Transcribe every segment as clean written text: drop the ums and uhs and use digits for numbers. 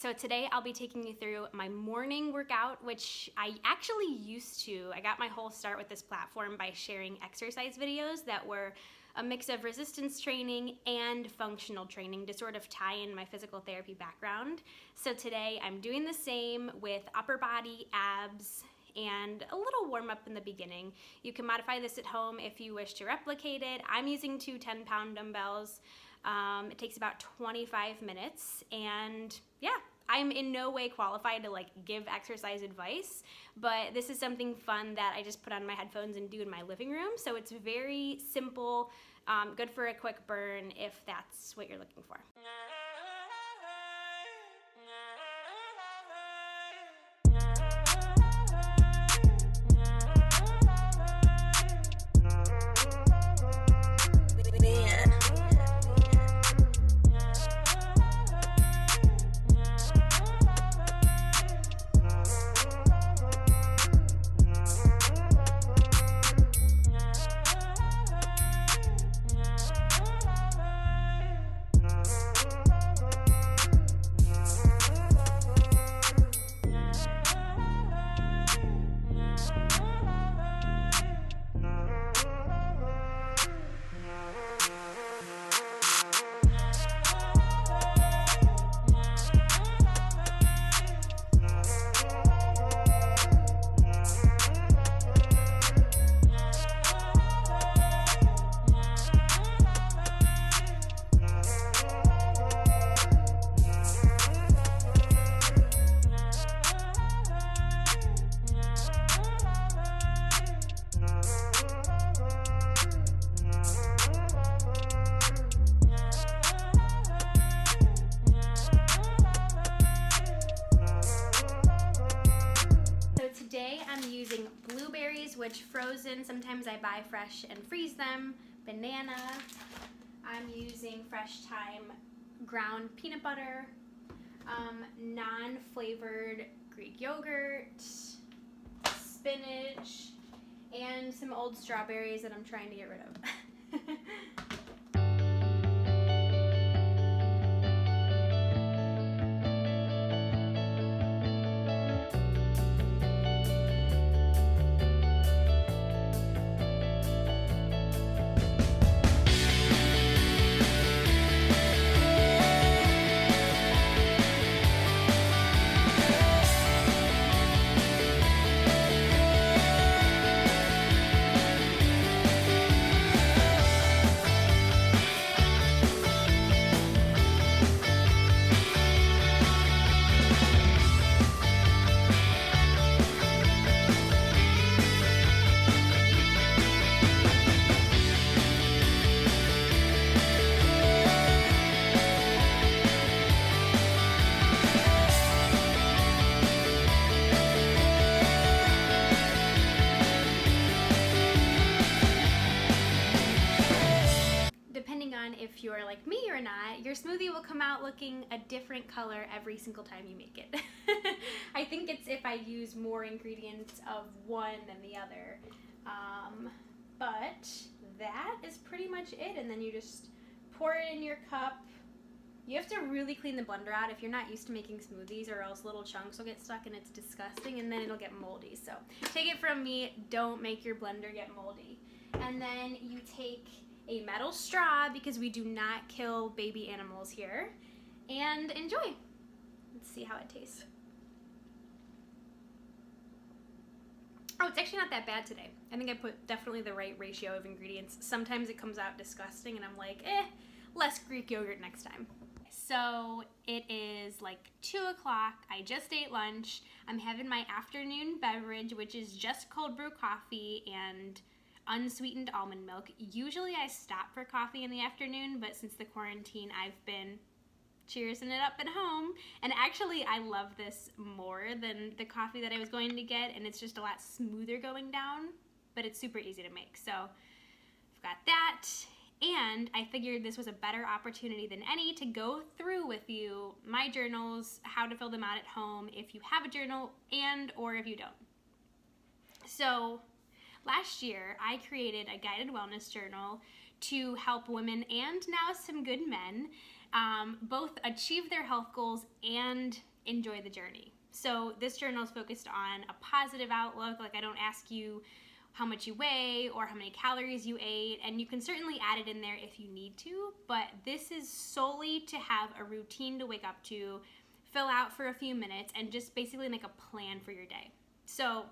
So today I'll be taking you through my morning workout, which I actually used to. I got my whole start with this platform by sharing exercise videos that were a mix of resistance training and functional training to sort of tie in my physical therapy background. So today I'm doing the same with upper body, abs, and a little warm up in the beginning. You can modify this at home if you wish to replicate it. I'm using two 10-pound dumbbells. It takes about 25 minutes, and yeah, I'm in no way qualified to give exercise advice, but this is something fun that I just put on my headphones and do in my living room. So it's very simple, good for a quick burn if that's what you're looking for. I'm using blueberries, which frozen, sometimes I buy fresh and freeze them, banana. I'm using Fresh Thyme ground peanut butter, non-flavored Greek yogurt, spinach, and some old strawberries that I'm trying to get rid of. If you're like me or not, your smoothie will come out looking a different color every single time you make it. I think it's if I use more ingredients of one than the other. But that is pretty much it, and then you just pour it in your cup. You have to really clean the blender out if you're not used to making smoothies, or else little chunks will get stuck and it's disgusting, and then it'll get moldy. So take it from me, don't make your blender get moldy. And then you take a metal straw, because we do not kill baby animals here, and enjoy. Let's see how it tastes. Oh, it's actually not that bad today. I think I put definitely the right ratio of ingredients. Sometimes it comes out disgusting and I'm like, less Greek yogurt next time. So it is like 2 o'clock. I just ate lunch. I'm having my afternoon beverage, which is just cold brew coffee and unsweetened almond milk. Usually I stop for coffee in the afternoon, but since the quarantine, I've been cheersing it up at home. And actually, I love this more than the coffee that I was going to get, and it's just a lot smoother going down, but it's super easy to make. So I've got that, and I figured this was a better opportunity than any to go through with you my journals, how to fill them out at home if you have a journal and or if you don't. So last year, I created a guided wellness journal to help women and now some good men both achieve their health goals and enjoy the journey. So this journal is focused on a positive outlook. Like, I don't ask you how much you weigh or how many calories you ate, and you can certainly add it in there if you need to, but this is solely to have a routine to wake up to, fill out for a few minutes, and just basically make a plan for your day. So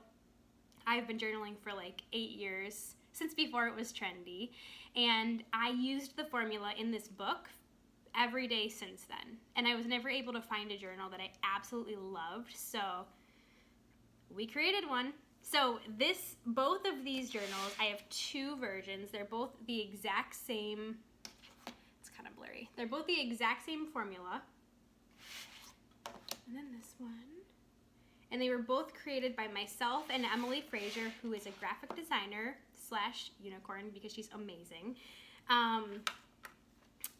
I've been journaling for like 8 years, since before it was trendy, and I used the formula in this book every day since then, and I was never able to find a journal that I absolutely loved, so we created one. So both of these journals, I have 2 versions. They're both the exact same, it's kind of blurry. They're both the exact same formula. And then this one. And they were both created by myself and Emily Frazier, who is a graphic designer / unicorn because she's amazing.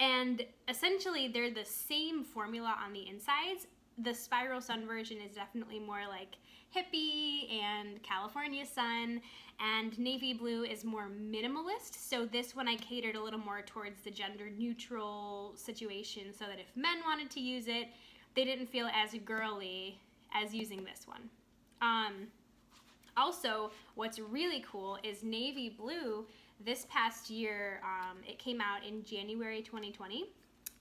And essentially they're the same formula on the insides. The Spiral Sun version is definitely more like hippie and California sun, and navy blue is more minimalist. So this one I catered a little more towards the gender neutral situation, so that if men wanted to use it, they didn't feel as girly as using this one. Also, what's really cool is navy blue. This past year, it came out in January 2020,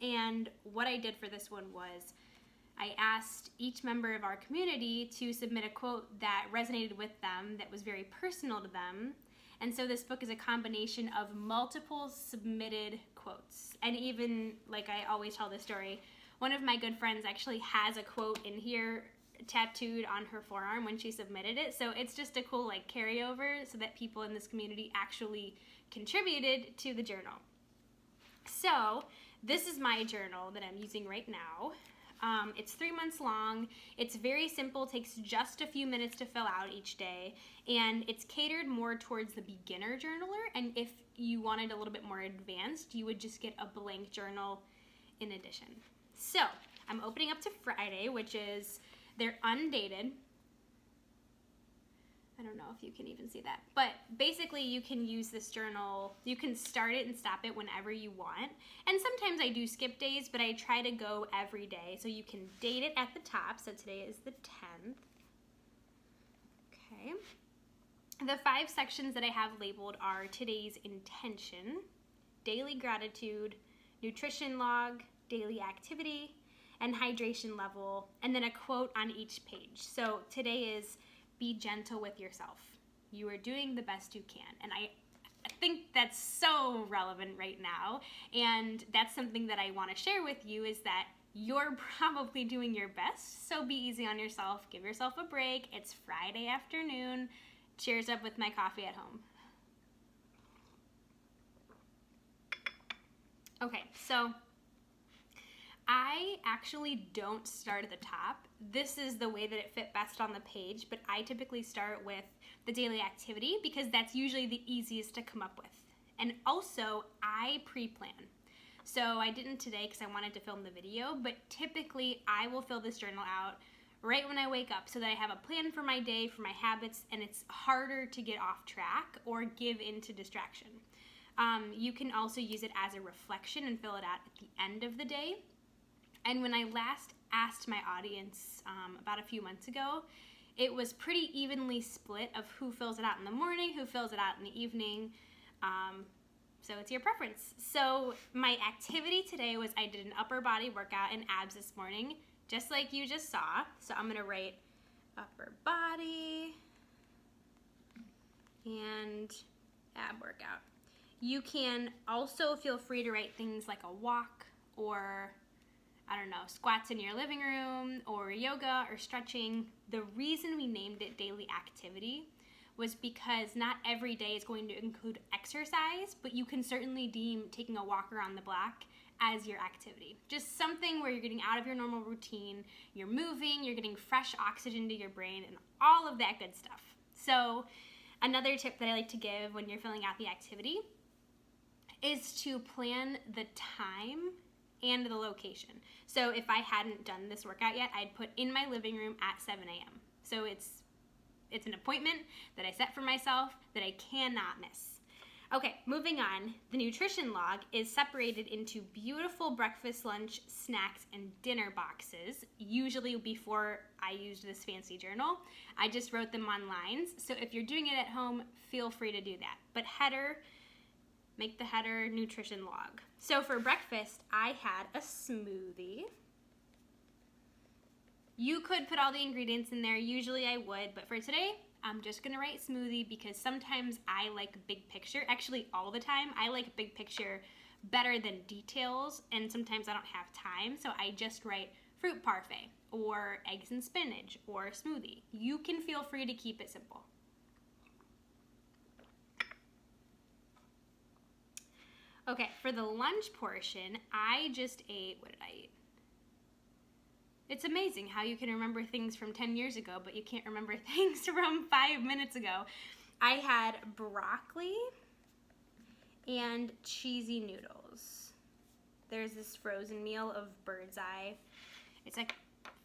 and what I did for this one was I asked each member of our community to submit a quote that resonated with them, that was very personal to them. And so this book is a combination of multiple submitted quotes. And even, like I always tell this story, one of my good friends actually has a quote in here tattooed on her forearm when she submitted it. So it's just a cool like carryover, so that people in this community actually contributed to the journal. So this is my journal that I'm using right now. It's 3 months long. It's very simple, takes just a few minutes to fill out each day, and it's catered more towards the beginner journaler. And if you wanted a little bit more advanced, you would just get a blank journal in addition. So I'm opening up to Friday, which is, they're undated. I don't know if you can even see that, but basically you can use this journal, you can start it and stop it whenever you want. And sometimes I do skip days, but I try to go every day. So you can date it at the top. So today is the 10th. Okay. The 5 sections that I have labeled are today's intention, daily gratitude, nutrition log, daily activity, and hydration level, and then a quote on each page. So today is, be gentle with yourself. You are doing the best you can. And I think that's so relevant right now. And that's something that I want to share with you, is that you're probably doing your best. So be easy on yourself. Give yourself a break. It's Friday afternoon. Cheers up with my coffee at home. Okay, so I actually don't start at the top. This is the way that it fit best on the page, but I typically start with the daily activity because that's usually the easiest to come up with. And also, I pre-plan. So I didn't today because I wanted to film the video, but typically I will fill this journal out right when I wake up so that I have a plan for my day, for my habits, and it's harder to get off track or give into distraction. You can also use it as a reflection and fill it out at the end of the day. And when I last asked my audience about a few months ago, it was pretty evenly split of who fills it out in the morning, who fills it out in the evening. So it's your preference. So my activity today was, I did an upper body workout and abs this morning, just like you just saw. So I'm gonna write upper body and ab workout. You can also feel free to write things like a walk, or I don't know, squats in your living room, or yoga or stretching. The reason we named it daily activity was because not every day is going to include exercise, but you can certainly deem taking a walk around the block as your activity. Just something where you're getting out of your normal routine, you're moving, you're getting fresh oxygen to your brain, and all of that good stuff. So another tip that I like to give when you're filling out the activity is to plan the time and the location. So if I hadn't done this workout yet, I'd put in my living room at 7 a.m. So it's an appointment that I set for myself that I cannot miss. Okay, moving on. The nutrition log is separated into beautiful breakfast, lunch, snacks, and dinner boxes. Usually before I used this fancy journal, I just wrote them on lines. So if you're doing it at home, feel free to do that. But header, make the header nutrition log. So for breakfast, I had a smoothie. You could put all the ingredients in there. Usually I would, but for today, I'm just gonna write smoothie because sometimes I like big picture. Actually, all the time, I like big picture better than details, and sometimes I don't have time, so I just write fruit parfait or eggs and spinach or smoothie. You can feel free to keep it simple. Okay, for the lunch portion, I just ate, what did I eat? It's amazing how you can remember things from 10 years ago, but you can't remember things from 5 minutes ago. I had broccoli and cheesy noodles. There's this frozen meal of Bird's Eye. It's like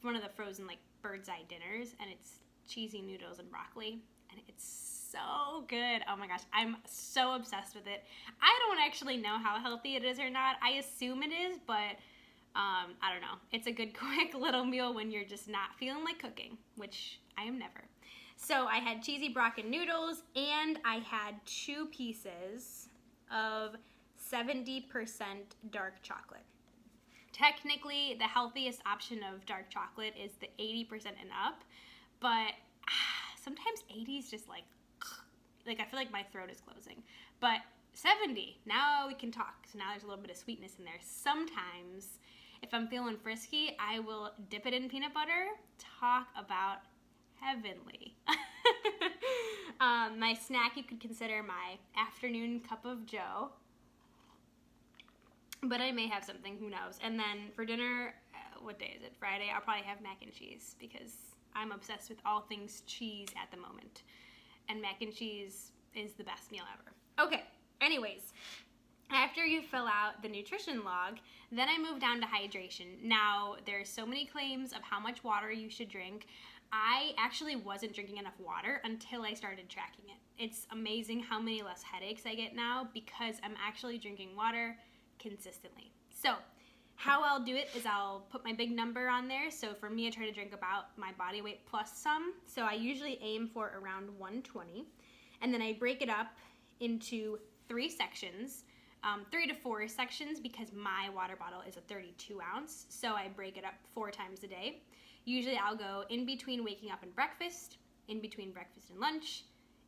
one of the frozen like Bird's Eye dinners, and it's cheesy noodles and broccoli, and it's so good. Oh my gosh, I'm so obsessed with it. I don't actually know how healthy it is or not. I assume it is, but I don't know. It's a good quick little meal when you're just not feeling like cooking, which I am never. So I had cheesy broccoli noodles, and I had 2 pieces of 70% dark chocolate. Technically, the healthiest option of dark chocolate is the 80% and up, but sometimes 80 is just like I feel like my throat is closing. But 70, now we can talk. So now there's a little bit of sweetness in there. Sometimes, if I'm feeling frisky, I will dip it in peanut butter. Talk about heavenly. My snack, you could consider my afternoon cup of joe. But I may have something, who knows. And then for dinner, what day is it? Friday, I'll probably have mac and cheese because I'm obsessed with all things cheese at the moment. And mac and cheese is the best meal ever. Okay, anyways. After you fill out the nutrition log, then I move down to hydration. Now, there's so many claims of how much water you should drink. I actually wasn't drinking enough water until I started tracking it. It's amazing how many less headaches I get now because I'm actually drinking water consistently. So, how I'll do it is I'll put my big number on there. So for me, I try to drink about my body weight plus some. So I usually aim for around 120. And then I break it up into 3 sections. 3 to 4 sections because my water bottle is a 32 ounce, so I break it up 4 times a day. Usually I'll go in between waking up and breakfast, in between breakfast and lunch,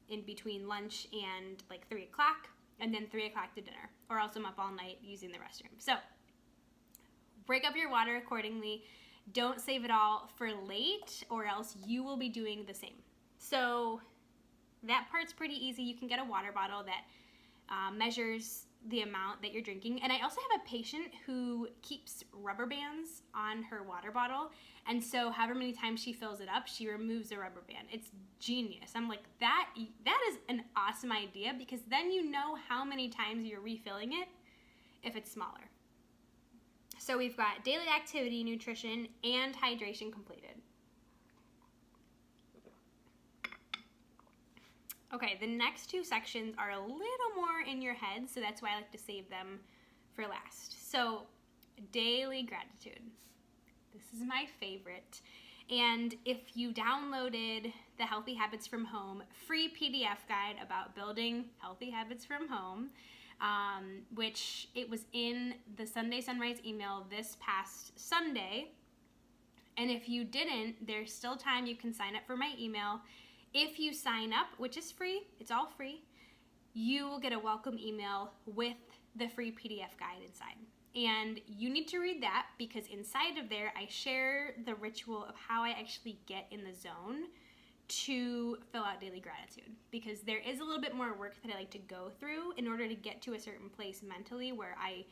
in between lunch and like 3 o'clock, and then 3 o'clock to dinner, or else I'm up all night using the restroom. So break up your water accordingly. Don't save it all for late, or else you will be doing the same. So that part's pretty easy. You can get a water bottle that measures the amount that you're drinking. And I also have a patient who keeps rubber bands on her water bottle, and so however many times she fills it up, she removes the rubber band. It's genius. I'm like, that is an awesome idea because then you know how many times you're refilling it if it's smaller. So we've got daily activity, nutrition, and hydration completed. Okay, the next 2 sections are a little more in your head, so that's why I like to save them for last. So, daily gratitude. This is my favorite. And if you downloaded the Healthy Habits from Home free PDF guide about building healthy habits from home, which it was in the Sunday Sunrise email this past Sunday. And if you didn't, there's still time. You can sign up for my email. If you sign up, which is free, it's all free, you will get a welcome email with the free PDF guide inside. And you need to read that because inside of there, I share the ritual of how I actually get in the zone to fill out daily gratitude. Because there is a little bit more work that I like to go through in order to get to a certain place mentally where I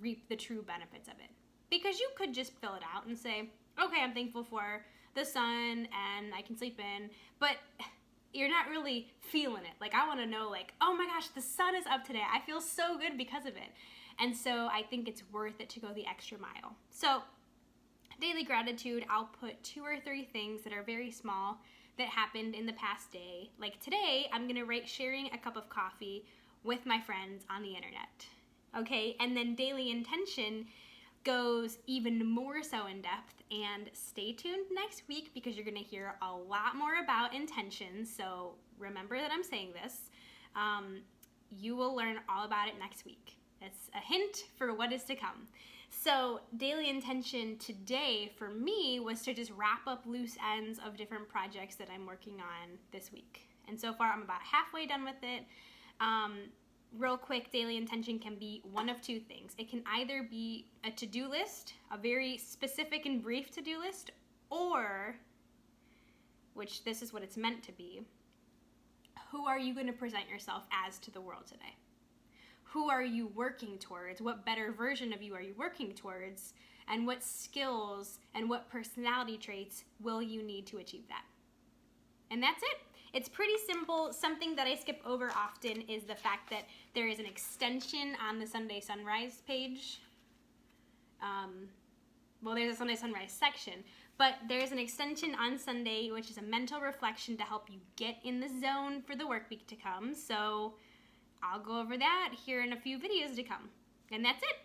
reap the true benefits of it. Because you could just fill it out and say, okay, I'm thankful for the sun and I can sleep in, but you're not really feeling it. Like, I want to know, like, oh my gosh, the sun is up today. I feel so good because of it. And so I think it's worth it to go the extra mile. So daily gratitude, I'll put 2 or 3 things that are very small that happened in the past day. Like today, I'm going to write sharing a cup of coffee with my friends on the internet. Okay, and then Daily Intention goes even more so in depth, and stay tuned next week because you're going to hear a lot more about intentions. So remember that I'm saying this. You will learn all about it next week. It's a hint for what is to come. So Daily Intention today for me was to just wrap up loose ends of different projects that I'm working on this week. And so far I'm about halfway done with it. Real quick, Daily Intention can be one of two things. It can either be a to-do list, a very specific and brief to-do list, or, which this is what it's meant to be, who are you going to present yourself as to the world today? Who are you working towards? What better version of you are you working towards? And what skills and what personality traits will you need to achieve that? And that's it. It's pretty simple. Something that I skip over often is the fact that there is an extension on the Sunday Sunrise page. Well, there's a Sunday Sunrise section, but there's an extension on Sunday, which is a mental reflection to help you get in the zone for the work week to come. So I'll go over that here in a few videos to come. And that's it.